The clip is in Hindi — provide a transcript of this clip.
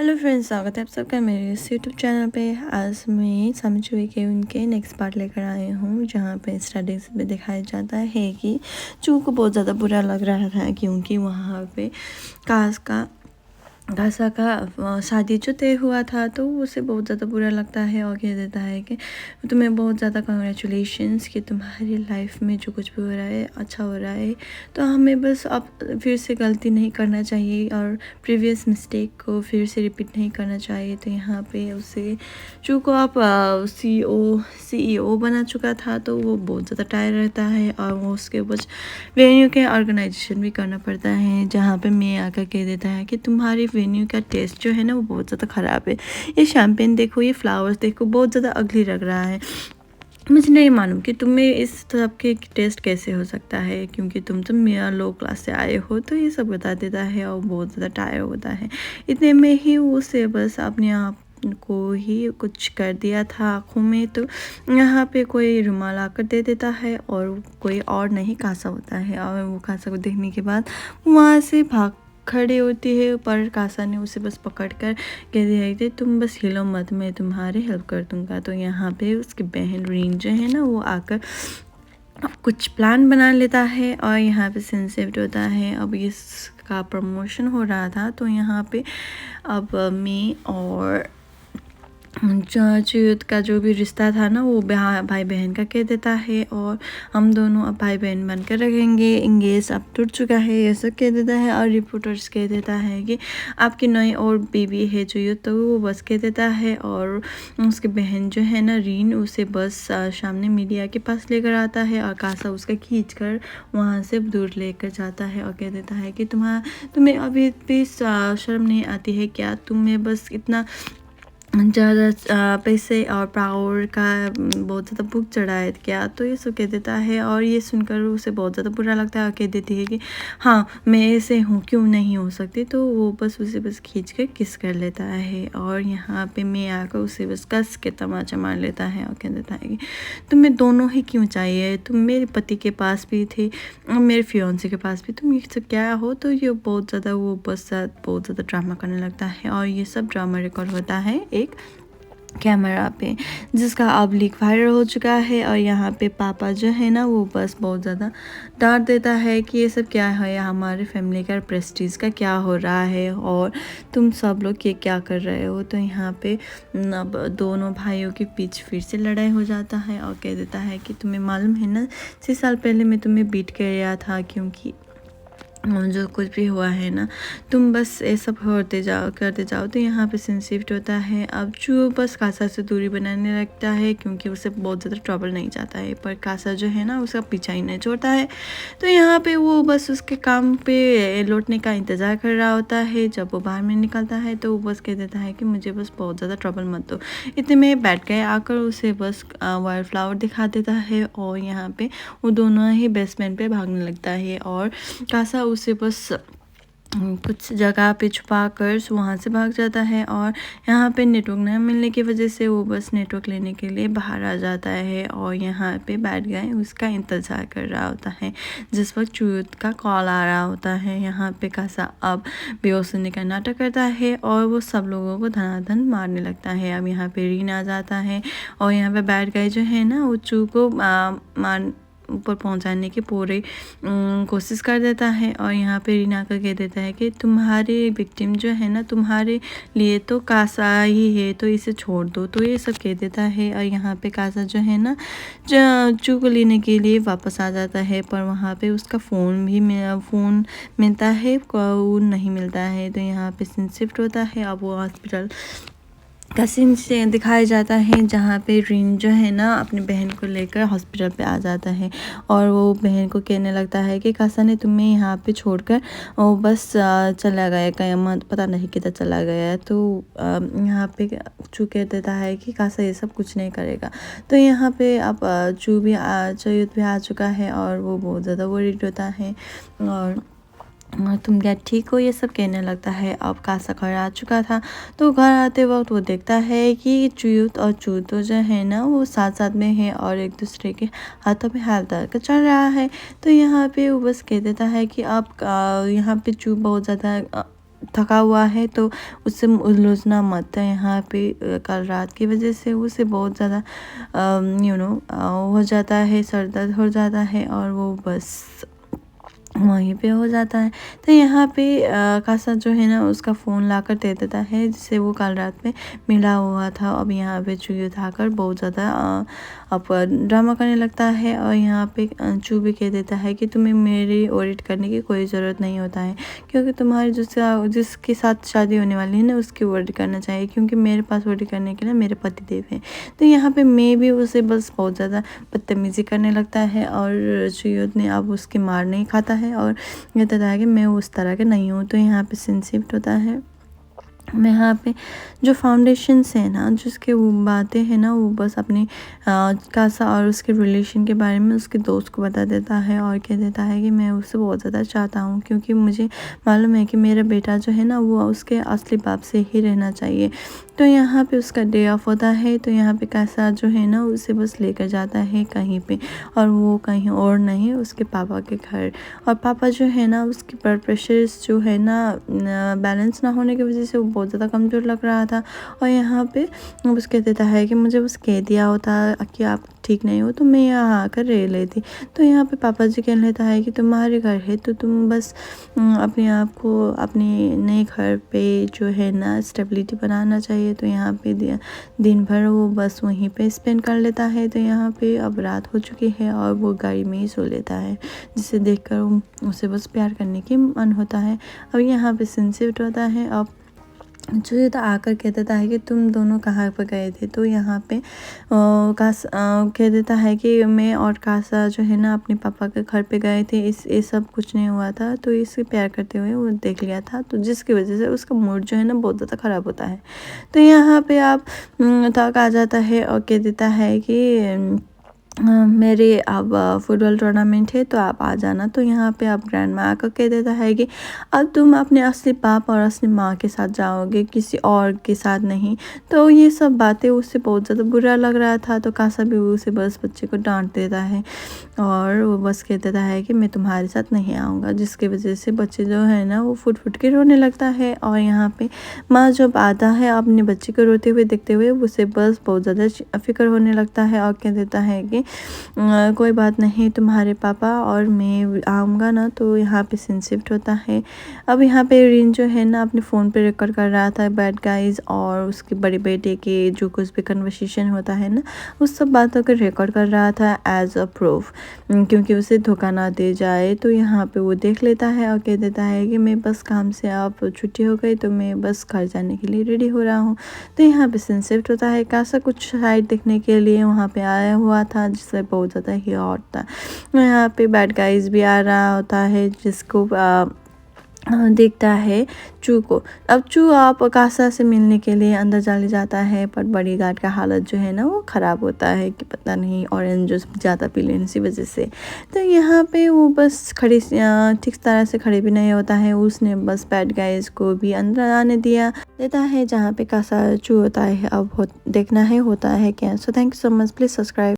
हेलो फ्रेंड्स, स्वागत है आप सबका मेरे इस यूट्यूब चैनल पे। आज मैं समझुए के उनके नेक्स्ट पार्ट लेकर आई हूँ, जहाँ पे स्टडीज में दिखाया जाता है कि चू को बहुत ज़्यादा बुरा लग रहा था क्योंकि वहाँ पे काश का घासा का शादी जो तय हुआ था, तो उसे बहुत ज़्यादा बुरा लगता है और कह देता है कि तुम्हें बहुत ज़्यादा कंग्रेचुलेशंस कि तुम्हारी लाइफ में जो कुछ भी हो रहा है अच्छा हो रहा है। तो हमें बस अब फिर से गलती नहीं करना चाहिए और प्रीवियस मिस्टेक को फिर से रिपीट नहीं करना चाहिए। तो यहाँ पे उसे चू को अब सीईओ बना चुका था, तो वो बहुत ज़्यादा टायर रहता है और वो उसके कुछ वेन्यू के ऑर्गेनाइजेशन भी करना पड़ता है, जहाँ पे मैं आकर कह देता है कि तुम्हारी वेन्यू का टेस्ट जो है ना वो बहुत ज़्यादा ख़राब है। ये शैम्पेन देखो, ये फ्लावर्स देखो, बहुत ज़्यादा अगली लग रहा है। मुझे नहीं मालूम कि तुम्हें इस सब के टेस्ट कैसे हो सकता है, क्योंकि तुम तो मेरा लो क्लास से आए हो। तो ये सब बता देता है और बहुत ज़्यादा टायर होता है। इतने में ही उसे बस अपने आप को ही कुछ कर दिया था आँखों में, तो यहाँ पे कोई रुमाल आकर दे देता है और कोई और नहीं कासा होता है। और वो कासा को देखने के बाद वहाँ से भाग खड़ी होती है, पर कासा ने उसे बस पकड़ कर कह दिया है कि तुम बस हिलो मत, मैं तुम्हारी हेल्प कर दूंगा। तो यहाँ पे उसकी बहन रीन जो है ना वो आकर कुछ प्लान बना लेता है और यहाँ पे सेंसिटिव होता है। अब इसका प्रमोशन हो रहा था, तो यहाँ पे अब मैं और चुत का जो भी रिश्ता था ना वो भाई बहन का कह देता है और हम दोनों अब भाई बहन बनकर रखेंगे, इंगेज अब टूट चुका है, ये सब कह देता है। और रिपोर्टर्स कह देता है कि आपकी नई और बेबी है चुत, तो वो बस कह देता है। और उसकी बहन जो है ना रीन, उसे बस सामने मीडिया के पास लेकर आता है और कासा उसका खींच कर वहाँ से दूर लेकर जाता है और कह देता है कि तुम्हें अभी भी शर्म नहीं आती है क्या? तुम्हें बस इतना ज़्यादा पैसे और पावर का बहुत ज़्यादा भूख चढ़ा है क्या? तो ये सब कह देता है और ये सुनकर उसे बहुत ज़्यादा बुरा लगता है और कह देती है कि हाँ, मैं ऐसे हूँ, क्यों नहीं हो सकती। तो वो बस उसे बस खींच कर किस कर लेता है और यहाँ पे मैं आकर उसे बस कस के तमाचा मार लेता है और कह देता है कि तुम्हें दोनों ही क्यों चाहिए? तुम मेरे पति के पास भी थे और मेरे फियोन्से के पास भी, तुम ये सब क्या हो? तो ये बहुत ज़्यादा वो बस बहुत ज़्यादा ड्रामा करने लगता है और ये सब ड्रामा रिकॉर्ड होता है एक कैमरा पे, जिसका अब लीक वायरल हो चुका है। और यहाँ पे पापा जो है ना वो बस बहुत ज़्यादा डांट देता है कि ये सब क्या है, हमारे फैमिली का प्रेस्टीज का क्या हो रहा है और तुम सब लोग ये क्या कर रहे हो। तो यहाँ पे अब दोनों भाइयों के बीच फिर से लड़ाई हो जाता है और कह देता है कि तुम्हें मालूम है ना, 6 साल पहले मैं तुम्हें बीट कर रहा था, क्योंकि जो कुछ भी हुआ है ना तुम बस ये सब करते जाओ। तो यहाँ पे सेंसिटिव होता है। अब चू बस कासा से दूरी बनाने लगता है, क्योंकि उसे बहुत ज़्यादा ट्रबल नहीं चाहता है, पर कासा जो है ना उसका पीछा ही नहीं छोड़ता है। तो यहाँ पे वो बस उसके काम पे लौटने का इंतज़ार कर रहा होता है। जब वो बाहर में निकलता है तो वो बस कह देता है कि मुझे बस बहुत ज़्यादा ट्रबल मत दो। इतने में बैठ गए आकर उसे बस वाइल्ड फ्लावर दिखा देता है और यहाँ पे वो दोनों ही बेसमेंट पे भागने लगता है और कासा उसे बस कुछ जगह पे छुपा कर वहाँ से भाग जाता है। और यहाँ पे नेटवर्क न मिलने की वजह से वो बस नेटवर्क लेने के लिए बाहर आ जाता है और यहाँ पे बैठ गए उसका इंतज़ार कर रहा होता है, जिस वक्त चूत का कॉल आ रहा होता है। यहाँ पे कासा अब बेहोश होने का नाटक करता है और वो सब लोगों को धनाधन मारने लगता है। अब यहाँ पे रीन आ जाता है और यहाँ पे बैठ गए जो है ना वो चू को मार ऊपर पहुंचाने की पूरी कोशिश कर देता है। और यहाँ पे रीना का कह देता है कि तुम्हारे विक्टिम जो है ना तुम्हारे लिए तो कासा ही है, तो इसे छोड़ दो। तो ये सब कह देता है और यहाँ पे कासा जो है ना चू को लेने के लिए वापस आ जाता है, पर वहाँ पे उसका फ़ोन मिलता है, कॉल नहीं मिलता है। तो यहाँ पे शिफ्ट होता है। अब वो हॉस्पिटल का सीन से दिखाया जाता है, जहाँ पे रीन जो है ना अपनी बहन को लेकर हॉस्पिटल पे आ जाता है और वो बहन को कहने लगता है कि कासा ने तुम्हें यहाँ पे छोड़कर वो बस चला गया, कयामत पता नहीं किधर चला गया है। तो यहाँ पे चू कह देता है कि कासा ये सब कुछ नहीं करेगा। तो यहाँ पे अब चयूत भी आ चुका है और वो बहुत ज़्यादा वरीड होता है और तुम क्या ठीक हो ये सब कहने लगता है। अब कासा घर आ चुका था, तो घर आते वक्त वो देखता है कि चूत और चूतो जो है ना वो साथ साथ में है और एक दूसरे के हाथों में हाथ डाल कर चल रहा है। तो यहाँ पे वो बस कह देता है कि अब यहाँ पे चू बहुत ज़्यादा थका हुआ है तो उससे उलझना मत है यहाँ पे। कल रात की वजह से उसे बहुत ज़्यादा हो जाता है, सर दर्द हो जाता है और वो बस वहीं पे हो जाता है। तो यहाँ पे कासा जो है ना उसका फ़ोन लाकर दे देता है, जिससे वो कल रात में मिला हुआ था। अब यहाँ पे चू उठाकर बहुत ज़्यादा अब ड्रामा करने लगता है और यहाँ पे चू भी कह देता है कि तुम्हें मेरी ऑडिट करने की कोई ज़रूरत नहीं होता है, क्योंकि तुम्हारी जिसके साथ शादी होने वाली है ना उसकी ऑडिट करना चाहिए, क्योंकि मेरे पास ऑडिट करने के लिए मेरे पति देव हैं। तो यहाँ पे मैं भी उसे बस बहुत ज़्यादा बदतमीज़ी करने लगता है और चुयोत ने अब उसकी मार नहीं खाता है और ये कहता है कि मैं उस तरह के नहीं हूँ। तो यहाँ पे सीन शिफ्ट होता है। मैं यहाँ पे जो फाउंडेशंस है ना, जिसके वो बातें हैं ना, वो बस अपनी कासा और उसके रिलेशन के बारे में उसके दोस्त को बता देता है और कह देता है कि मैं उससे बहुत ज़्यादा चाहता हूँ, क्योंकि मुझे मालूम है कि मेरा बेटा जो है ना वो उसके असली बाप से ही रहना चाहिए। तो यहाँ पे उसका डे ऑफ होता है। तो यहाँ पे कासा जो है ना उसे बस लेकर जाता है कहीं पे, और वो कहीं और नहीं, उसके पापा के घर। और पापा जो है ना उसकी ब्लड प्रेशर जो है ना बैलेंस ना होने की वजह से वो बहुत ज़्यादा कमज़ोर लग रहा था। और यहाँ पे वो बस कह देता है कि मुझे बस कह दिया होता कि आप ठीक नहीं हो तो मैं यहाँ आकर रह लेती। तो यहाँ पे पापा जी कह लेता है कि तुम्हारे घर है तो तुम बस अपने आप को अपने नए घर पे जो है ना स्टेबिलिटी बनाना चाहिए। तो यहाँ पे दिन भर वो बस वहीं पे स्पेंड कर लेता है। तो यहाँ पे अब रात हो चुकी है और वो गाड़ी में ही सो लेता है, जिसे देखकर उसे बस प्यार करने की मन होता है। अब यहाँ पे सीन शिफ्ट होता है। अब जो तो आकर कह देता है कि तुम दोनों कहाँ पर गए थे। तो यहाँ पे कह देता है कि मैं और कासा जो है ना अपने पापा के घर पे गए थे, ये सब कुछ नहीं हुआ था। तो इसे प्यार करते हुए वो देख लिया था, तो जिसकी वजह से उसका मूड जो है ना बहुत ज़्यादा ख़राब होता है। तो यहाँ पे आप थक आ जाता है और कह देता है कि मेरे अब फुटबॉल टूर्नामेंट है तो आप आ जाना। तो यहाँ पे आप ग्रैंड माँ आकर कह देता है कि अब तुम अपने असली पाप और असली माँ के साथ जाओगे, किसी और के साथ नहीं। तो ये सब बातें उससे बहुत ज़्यादा बुरा लग रहा था। तो कासा भी उसे बस बच्चे को डांट देता है और वो बस कह देता है कि मैं तुम्हारे साथ नहीं आऊँगा, जिसकी वजह से बच्चे जो है ना वो फुट फुट के रोने लगता है। और यहाँ पे माँ जब आता है अपने बच्चे को रोते हुए देखते हुए उसे बस बहुत ज़्यादा फिक्र होने लगता है और कह देता है कि कोई बात नहीं, तुम्हारे पापा और मैं आऊँगा ना। तो यहाँ पे सीन शिफ्ट होता है। अब यहाँ पे रिन जो है ना अपने फ़ोन पे रिकॉर्ड कर रहा था बैड गाइज और उसके बड़े बेटे के जो कुछ भी कन्वर्सेशन होता है ना उस सब बातों को रिकॉर्ड कर रहा था एज अ प्रूफ, क्योंकि उसे धोखा ना दे जाए। तो यहाँ पे वो देख लेता है और कह देता है कि मैं बस काम से अब छुट्टी हो गई तो मैं बस घर जाने के लिए रेडी हो रहा हूँ। तो यहाँ पे सीन शिफ्ट होता है। कासा कुछ साइड देखने के लिए वहाँ पे आया हुआ था, जिससे बहुत ज़्यादा ही हॉट था। यहाँ पे बैड गाइज भी आ रहा होता है, जिसको देखता है चू को। अब चू आप कासा से मिलने के लिए अंदर चले जाता है, पर बड़ी गार्ड का हालत जो है ना वो ख़राब होता है कि पता नहीं ऑरेंज जूस ज़्यादा पी लेने की वजह से। तो यहाँ पे वो बस ठीक तरह से खड़े भी नहीं होता है। उसने बस बैड गाइज को भी अंदर आने देता है जहाँ पे कासा चू होता है। अब देखना है होता है क्या। So thank you so much, please subscribe.